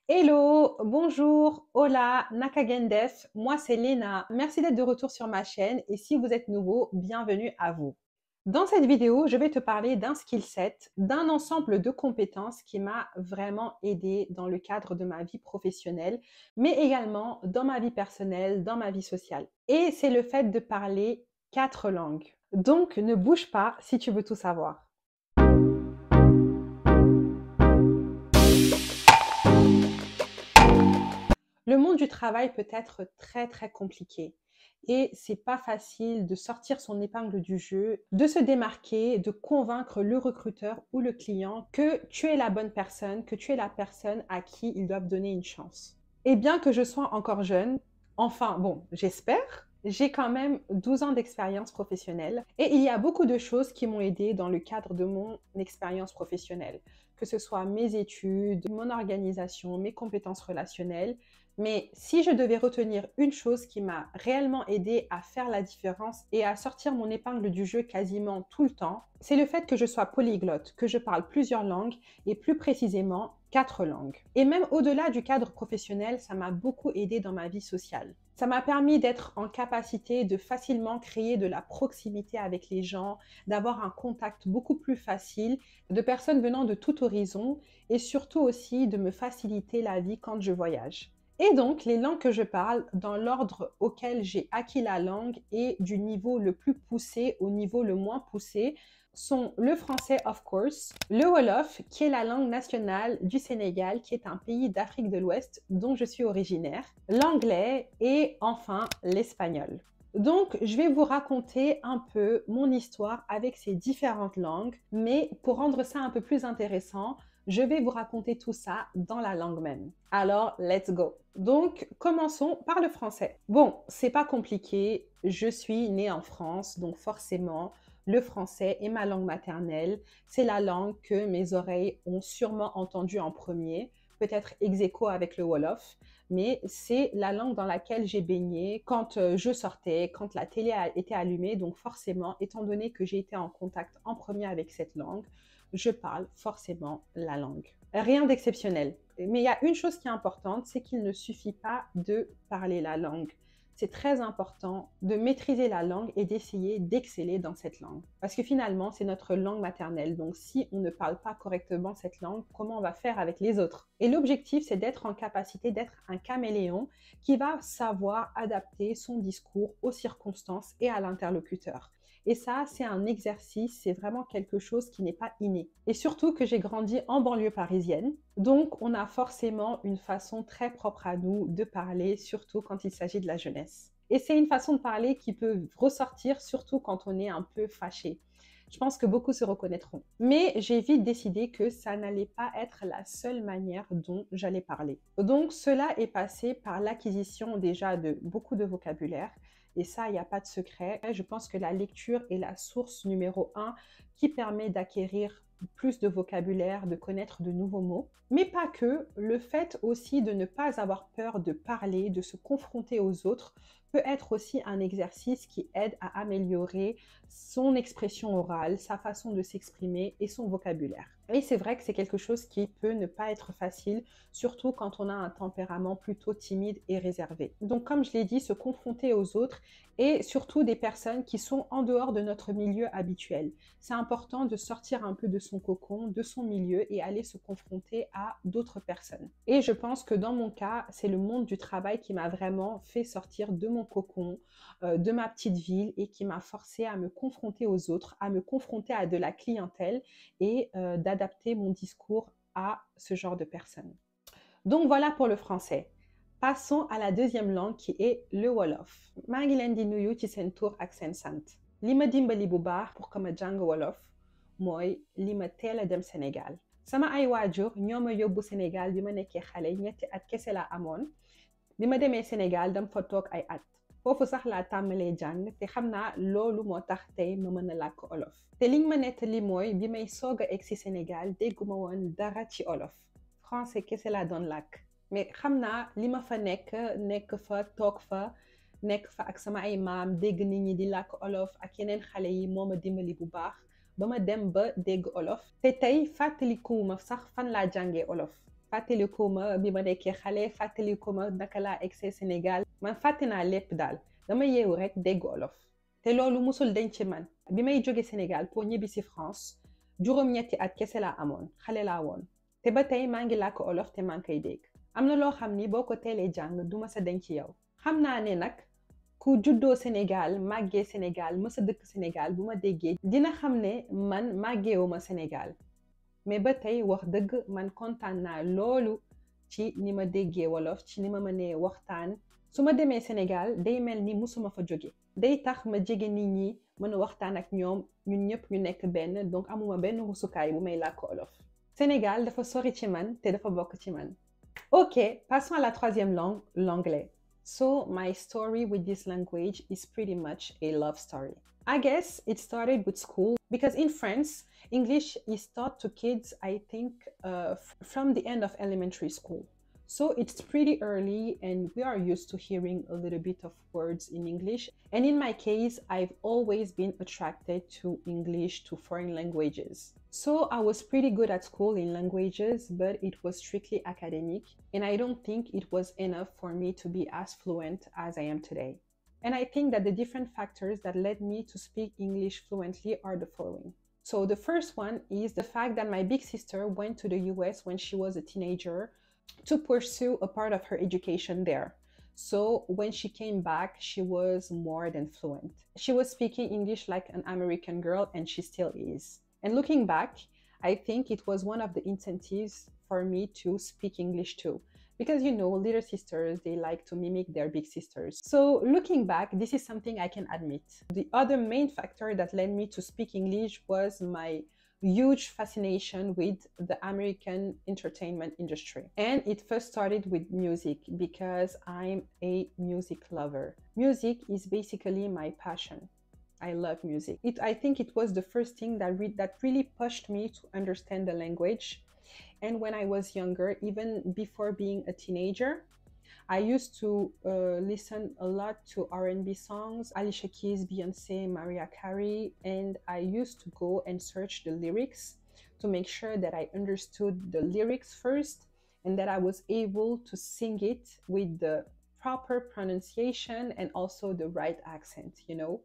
Hello, bonjour, hola, nakagendef, moi c'est Léna. Merci d'être de retour sur ma chaîne et si vous êtes nouveau, bienvenue à vous. Dans cette vidéo, je vais te parler d'un skill set, d'un ensemble de compétences qui m'a vraiment aidé dans le cadre de ma vie professionnelle, mais également dans ma vie personnelle, dans ma vie sociale. Et c'est le fait de parler 4 langues. Donc ne bouge pas si tu veux tout savoir. Le monde du travail peut être très compliqué et c'est pas facile de sortir son épingle du jeu, de se démarquer, de convaincre le recruteur ou le client que tu es la bonne personne, que tu es la personne à qui ils doivent donner une chance. Et bien que je sois encore jeune, enfin bon, j'espère, j'ai quand même 12 ans d'expérience professionnelle et il y a beaucoup de choses qui m'ont aidé dans le cadre de mon expérience professionnelle, que ce soit mes études, mon organisation, mes compétences relationnelles. Mais si je devais retenir une chose qui m'a réellement aidé à faire la différence et à sortir mon épingle du jeu quasiment tout le temps, c'est le fait que je sois polyglotte, que je parle plusieurs langues et plus précisément 4 langues. Et même au-delà du cadre professionnel, ça m'a beaucoup aidé dans ma vie sociale. Ça m'a permis d'être en capacité de facilement créer de la proximité avec les gens, d'avoir un contact beaucoup plus facile de personnes venant de tout horizon et surtout aussi de me faciliter la vie quand je voyage. Et donc, les langues que je parle, dans l'ordre auquel j'ai acquis la langue et du niveau le plus poussé au niveau le moins poussé, sont le français, of course, le Wolof, qui est la langue nationale du Sénégal, qui est un pays d'Afrique de l'Ouest dont je suis originaire, l'anglais et enfin l'espagnol. Donc, je vais vous raconter un peu mon histoire avec ces différentes langues, mais pour rendre ça un peu plus intéressant, je vais vous raconter tout ça dans la langue même. Alors, let's go. Donc, commençons par le français. Bon, c'est pas compliqué. Je suis née en France, donc forcément, le français est ma langue maternelle. C'est la langue que mes oreilles ont sûrement entendue en premier, peut-être ex aequo avec le Wolof, mais c'est la langue dans laquelle j'ai baigné quand je sortais, quand la télé était allumée. Donc forcément, étant donné que j'ai été en contact en premier avec cette langue, je parle forcément la langue. Rien d'exceptionnel. Mais il y a une chose qui est importante, c'est qu'il ne suffit pas de parler la langue. C'est très important de maîtriser la langue et d'essayer d'exceller dans cette langue. Parce que finalement, c'est notre langue maternelle. Donc, si on ne parle pas correctement cette langue, comment on va faire avec les autres? Et l'objectif, c'est d'être en capacité d'être un caméléon qui va savoir adapter son discours aux circonstances et à l'interlocuteur. Et ça, c'est un exercice, c'est vraiment quelque chose qui n'est pas inné. Et surtout que j'ai grandi en banlieue parisienne, donc on a forcément une façon très propre à nous de parler, surtout quand il s'agit de la jeunesse. Et c'est une façon de parler qui peut ressortir, surtout quand on est un peu fâché. Je pense que beaucoup se reconnaîtront. Mais j'ai vite décidé que ça n'allait pas être la seule manière dont j'allais parler. Donc cela est passé par l'acquisition déjà de beaucoup de vocabulaire. Et ça, il n'y a pas de secret. Je pense que la lecture est la source numéro 1 qui permet d'acquérir plus de vocabulaire, de connaître de nouveaux mots. Mais pas que, le fait aussi de ne pas avoir peur de parler, de se confronter aux autres, peut être aussi un exercice qui aide à améliorer son expression orale, sa façon de s'exprimer et son vocabulaire. Et c'est vrai que c'est quelque chose qui peut ne pas être facile, surtout quand on a un tempérament plutôt timide et réservé. Donc comme je l'ai dit, se confronter aux autres et surtout des personnes qui sont en dehors de notre milieu habituel. C'est important de sortir un peu de son cocon, de son milieu et aller se confronter à d'autres personnes. Et je pense que dans mon cas, c'est le monde du travail qui m'a vraiment fait sortir de mon cocon, de ma petite ville et qui m'a forcé à me confronter aux autres, à me confronter à de la clientèle et d'adapter mon discours à ce genre de personnes. Donc voilà pour le français. Passons à la deuxième langue qui est le Wolof. maa ngi leen di nuyu ci seen tur ak seen sant. Li ma dimbali bu baax pour que ma jàng Wolof mooy li ma teel a dem Sénégal. Sama ay waajur ñoo ma yóbbu Sénégal bi ma nekkee xale ñetti at kese laa amoon. Bi ma demee Sénégal dama fa toog ay at. Foofu sax laa tàmmalee jàng te xam naa loolu moo tax tey ma mën a làkk olof. Te liñ ma nettali mooy bi may soog a egg si Sénégal dégguma woon dara ci olof. Français kese laa doon làkk. Mais xam naa li ma fa nekk fa toog fa nekk fa ak sama ay maam dégg nit ñi di làkk olof ak yeneen xale yi moo ma dimbali bu baax ba ma dem ba dégg olof te tey fàttalikuwuma sax fan laa jàngee olof fàttaliku ma bi ma nekkee xale fàttaliku ma naka laa egsee Sénégal man fàtte naa lépp daal dama yeewu rek dégg olof te loolu musul dañ ci man bi may jóge Sénégal pour ñibbi si France juróom-ñetti at kese laa amoon xale laa woon te ba tey maa ngi làkk olof te maa ngi koy dégg am na loo xam ni boo ko teelee jàng du ma sa dañ ci yow xam naa ne nag ku juddoo Sénégal màggee Sénégal mësa dëkk Sénégal bu ma déggee dina xam ne man màggeewuma Sénégal mais ba tey wax dëgg man kontaan naa loolu ci ni ma déggee wolof ci ni ma mënee waxtaan su ma demee Sénégal day mel ni musuma fa jóge day tax ma jege nit ñi mën a waxtaan ak ñoom ñun ñëpp ñu nekk benn donc amuma benn rusukaay bu may làkk olof Sénégal dafa sori ci man te dafa bokk ci man. Ok, passons à la troisième langue, l'anglais. So my story with this language is pretty much a love story. I guess it started with school because in France, English is taught to kids, I think, from the end of elementary school. So it's pretty early and we are used to hearing a little bit of words in English. And in my case, I've always been attracted to English, to foreign languages. So I was pretty good at school in languages, but it was strictly academic. And I don't think it was enough for me to be as fluent as I am today. And I think that the different factors that led me to speak English fluently are the following. So the first one is the fact that my big sister went to the US when she was a teenager to pursue a part of her education there. So when she came back, she was more than fluent. She was speaking English like an American girl, and she still is. And looking back, I think it was one of the incentives for me to speak English too. Because, you know, little sisters, they like to mimic their big sisters. So looking back, this is something I can admit. The other main factor that led me to speak English was my huge fascination with the American entertainment industry. And it first started with music because I'm a music lover. Music is basically my passion. I love music. I think it was the first thing that really pushed me to understand the language. And when I was younger, even before being a teenager, I used to listen a lot to R&B songs, Alicia Keys, Beyonce, Mariah Carey, and I used to go and search the lyrics to make sure that I understood the lyrics first and that I was able to sing it with the proper pronunciation and also the right accent, you know.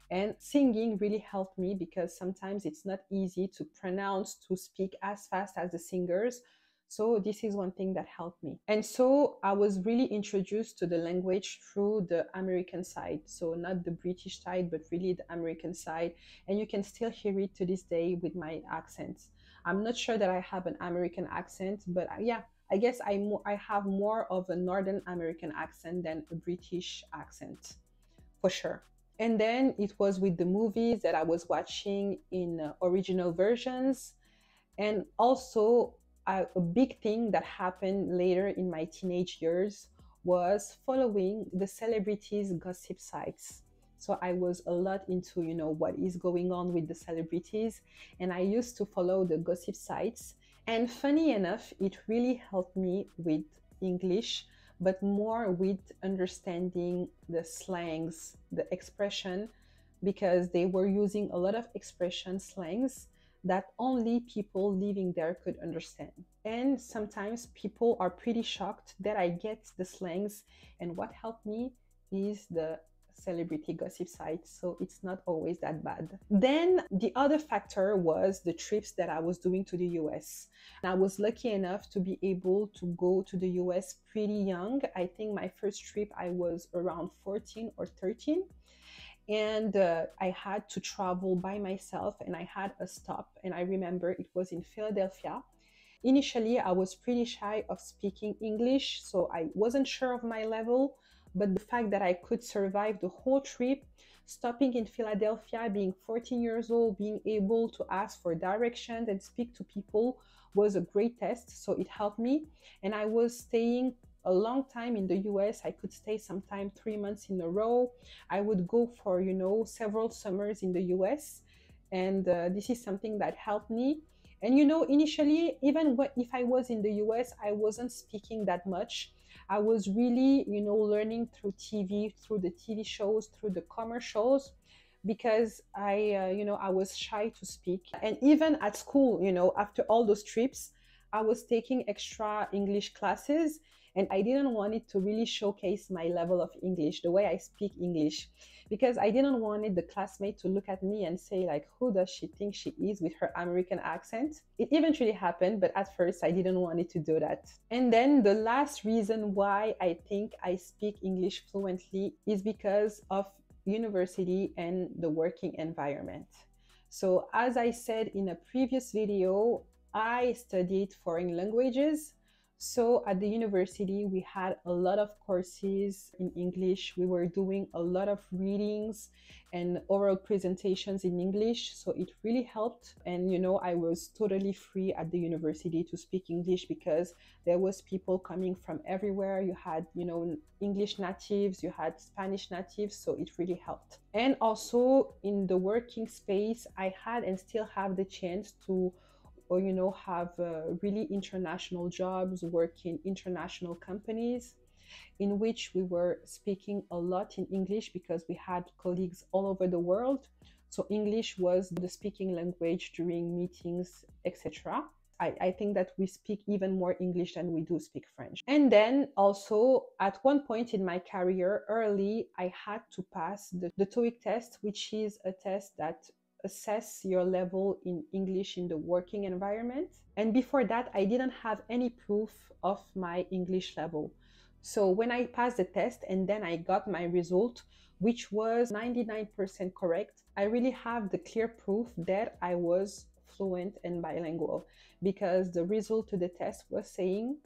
And singing really helped me because sometimes it's not easy to pronounce, to speak as fast as the singers. So this is one thing that helped me. And so I was really introduced to the language through the American side. So not the British side, but really the American side. And you can still hear it to this day with my accents. I'm not sure that I have an American accent, but yeah, I guess I have more of a Northern American accent than a British accent, for sure. And then it was with the movies that I was watching in original versions. And also a big thing that happened later in my teenage years was following the celebrities' gossip sites. So I was a lot into, you know, what is going on with the celebrities. And I used to follow the gossip sites. And funny enough, it really helped me with English, but more with understanding the slangs, the expression, because they were using a lot of expression slangs that only people living there could understand. And sometimes people are pretty shocked that I get the slangs, and what helped me is the celebrity gossip sites, so it's not always that bad. Then the other factor was the trips that I was doing to the US. And I was lucky enough to be able to go to the US pretty young. I think my first trip I was around 14 or 13. And I had to travel by myself, and I had a stop, and I remember it was in Philadelphia. Initially, I was pretty shy of speaking English, so I wasn't sure of my level, but the fact that I could survive the whole trip, stopping in Philadelphia, being 14 years old, being able to ask for directions and speak to people was a great test, so it helped me. And I was staying a long time in the US. I could stay sometimes 3 months in a row. I would go for, you know, several summers in the US, and this is something that helped me. And you know, initially, even if I was in the US, I wasn't speaking that much. I was really, you know, learning through TV, through the TV shows, through the commercials, because I was shy to speak. And even at school, you know, after all those trips, I was taking extra English classes and I didn't want it to really showcase my level of English, the way I speak English, because I didn't want it, the classmate to look at me and say like, who does she think she is with her American accent? It eventually happened, but at first I didn't want it to do that. And then the last reason why I think I speak English fluently is because of university and the working environment. So as I said in a previous video, I studied foreign languages. So at the university, we had a lot of courses in English. We were doing a lot of readings and oral presentations in English. So it really helped. And, you know, I was totally free at the university to speak English because there was people coming from everywhere. You had, you know, English natives, you had Spanish natives. So it really helped. And also in the working space, I had and still have the chance to or, you know, have really international jobs, work in international companies in which we were speaking a lot in English because we had colleagues all over the world. So English was the speaking language during meetings, etc. I think that we speak even more English than we do speak French. And then also at one point in my career, early, I had to pass the TOEIC test, which is a test that assess your level in English in the working environment. And before that, I didn't have any proof of my English level. So when I passed the test and then I got my result, which was 99% correct, I really have the clear proof that I was fluent and bilingual because the result to the test was saying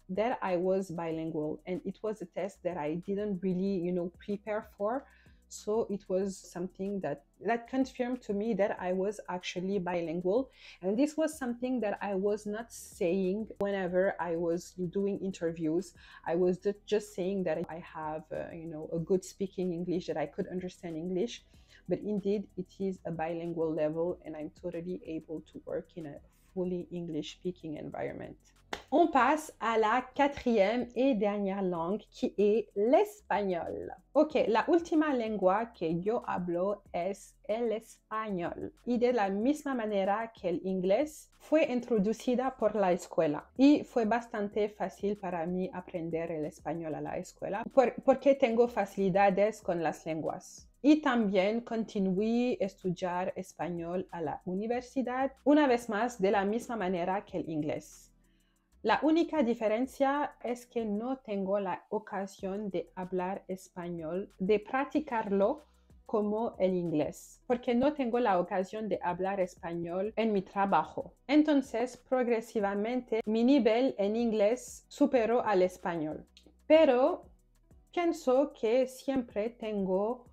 that I was bilingual. And it was a test that I didn't really, you know, prepare for. So it was something that confirmed to me that I was actually bilingual. And this was something that I was not saying whenever I was doing interviews. I was just saying that I have, you know, a good speaking English, that I could understand English. But indeed, it is a bilingual level and I'm totally able to work in a fully English speaking environment. On passe à la quatrième et dernière langue qui est l'espagnol. Ok, la última lengua que yo hablo es el español. Y de la misma manera que el inglés, fue introducida por la escuela. Y fue bastante fácil para mí aprender el español a la escuela porque tengo facilidades con las lenguas. Y también continué a estudiar español a la universidad, una vez más de la misma manera que el inglés. La única diferencia es que no tengo la ocasión de hablar español, de practicarlo como el inglés, porque no tengo la ocasión de hablar español en mi trabajo. Entonces, progresivamente, mi nivel en inglés superó al español. Pero pienso que siempre tengo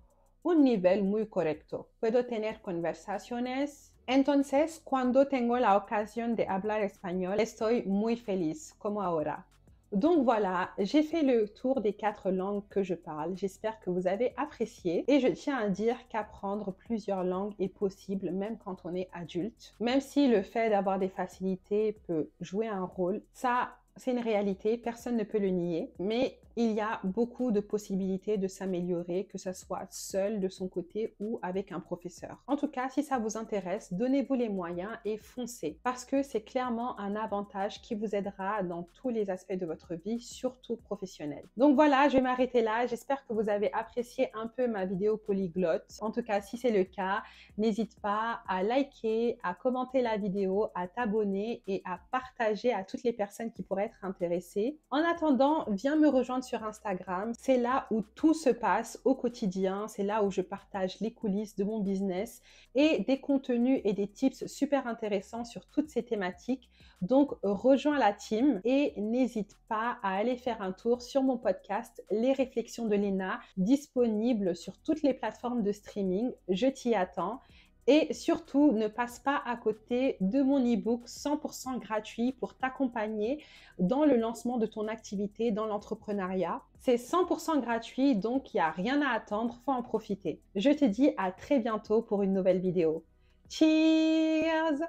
un nivel muy correcto. Puedo tener conversaciones. Entonces, cuando tengo la ocasión de hablar espagnol, estoy muy feliz, como ahora. Donc voilà, j'ai fait le tour des 4 langues que je parle. J'espère que vous avez apprécié. Et je tiens à dire qu'apprendre plusieurs langues est possible même quand on est adulte. Même si le fait d'avoir des facilités peut jouer un rôle, ça, c'est une réalité, personne ne peut le nier. Mais il y a beaucoup de possibilités de s'améliorer, que ce soit seul de son côté ou avec un professeur. En tout cas, si ça vous intéresse, donnez-vous les moyens et foncez. Parce que c'est clairement un avantage qui vous aidera dans tous les aspects de votre vie, surtout professionnelle. Donc voilà, je vais m'arrêter là. J'espère que vous avez apprécié un peu ma vidéo polyglotte. En tout cas, si c'est le cas, n'hésite pas à liker, à commenter la vidéo, à t'abonner et à partager à toutes les personnes qui pourraient être intéressées. En attendant, viens me rejoindre sur Instagram. C'est là où tout se passe au quotidien. C'est là où je partage les coulisses de mon business et des contenus et des tips super intéressants sur toutes ces thématiques. Donc, rejoins la team et n'hésite pas à aller faire un tour sur mon podcast Les Réflexions de Léna, disponible sur toutes les plateformes de streaming. Je t'y attends. Et surtout, ne passe pas à côté de mon e-book 100% gratuit pour t'accompagner dans le lancement de ton activité dans l'entrepreneuriat. C'est 100% gratuit, donc il n'y a rien à attendre, faut en profiter. Je te dis à très bientôt pour une nouvelle vidéo. Cheers!